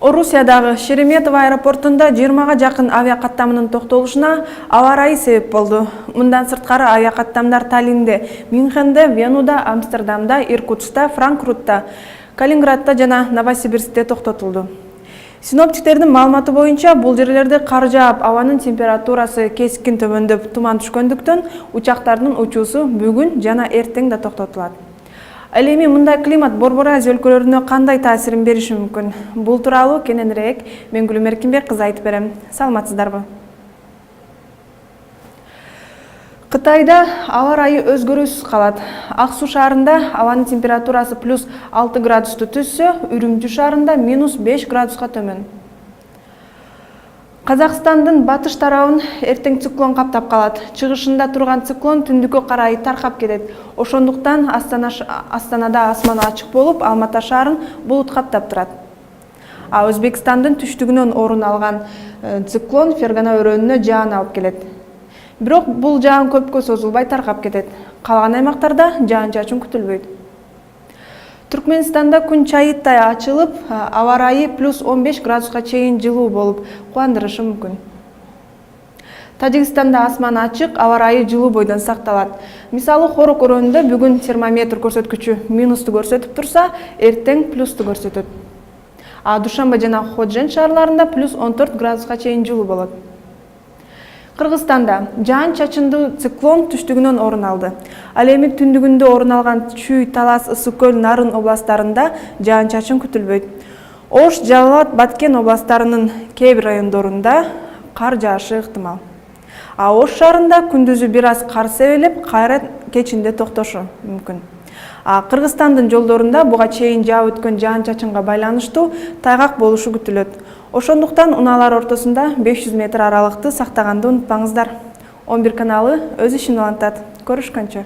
Орусиядагы Шереметово аэропортунда 20га жакын авиакаттамынын токтолушуна аба ырайы себеп болду. Мындан сырткары авиакаттамдар Таллинде, Мюнхенде, Венуда, Амстердамда, Иркутскта, Франкфуртта, Калининградта жана Новосибирскте токтотулду. Синоптиктердин маалыматы боюнча, бул жерлерде кар жаап, абанын температурасы кескин төмөндөп, туман түшкөндүктөн учактардын учуусу бүгүн жана эртең да токтотулат. Ал эми мындай климат Борбор Азия өлкөлөрүнө кандай таасирин бериши мүмкүн? Бул тууралуу кененирээк мен Гүлүм Эркинбек кызы айтып берем. Саламатсыздарбы? Кытайда аба ырайы өзгөрүүсүз калат. Ак Суу шаарында абанын температурасы +6 градусту түзсө, Үрүмчү шаарында -5 градуска төмөн. Казакстандын батыш тарабын эртең циклон каптап калат. Чыгышында турган циклон түндүккө карай таркап кетет. Ошондуктан Астанада асман ачык болуп, Алматы шаарын булут каптап турат. Өзбекстандын түштүгүнөн орун алган циклон Фергана өрөөнүнө жаан алып келет. Бирок бул жаан көпкө созулбай таркап кетет. Калган аймактарда жаан-чачын күтүлбөйт. Түркменстанда күн чайыттай ачылып, аба ырайы +15 градуска чейин жылуу болуп, кубандырышы мүмкүн. Тажикстанда асман ачык, аба ырайы жылуу бойдон сакталат. Мисалы, Хорок өрөөнүндө бүгүн термометр көрсөткүчү минусту көрсөтүп турса, эртең плюсту көрсөтөт. Душанбе жана Ходжент шаарларында +14 градуска чейин жылуу болот. Кыргызстанда жаан-чачындуу циклон түштүгүнөн орун алды. Ал эми түндүгүндө орун алган Чүй, Талас, Ысык көл, Нарын областарында жаан-чачын күтүлбөйт. Ош, Жалал абад, Баткен областарынын кээ бир райондорунда кар жаашы ыктымал. Ош шаарында күндүзү бир аз кар себелеп, кайра кечинде токтошу мүмкүн. Кыргызстандын жолдорунда буга чейин жаап өткөн жаан-чачынга байланыштуу тайгак болушу күтүлөт. Ошондуктан унаалар ортосунда 500 метр аралыкты сактаганды унутпаңыздар. 11 каналы өз ишин улантат. Көрүшкөнчө.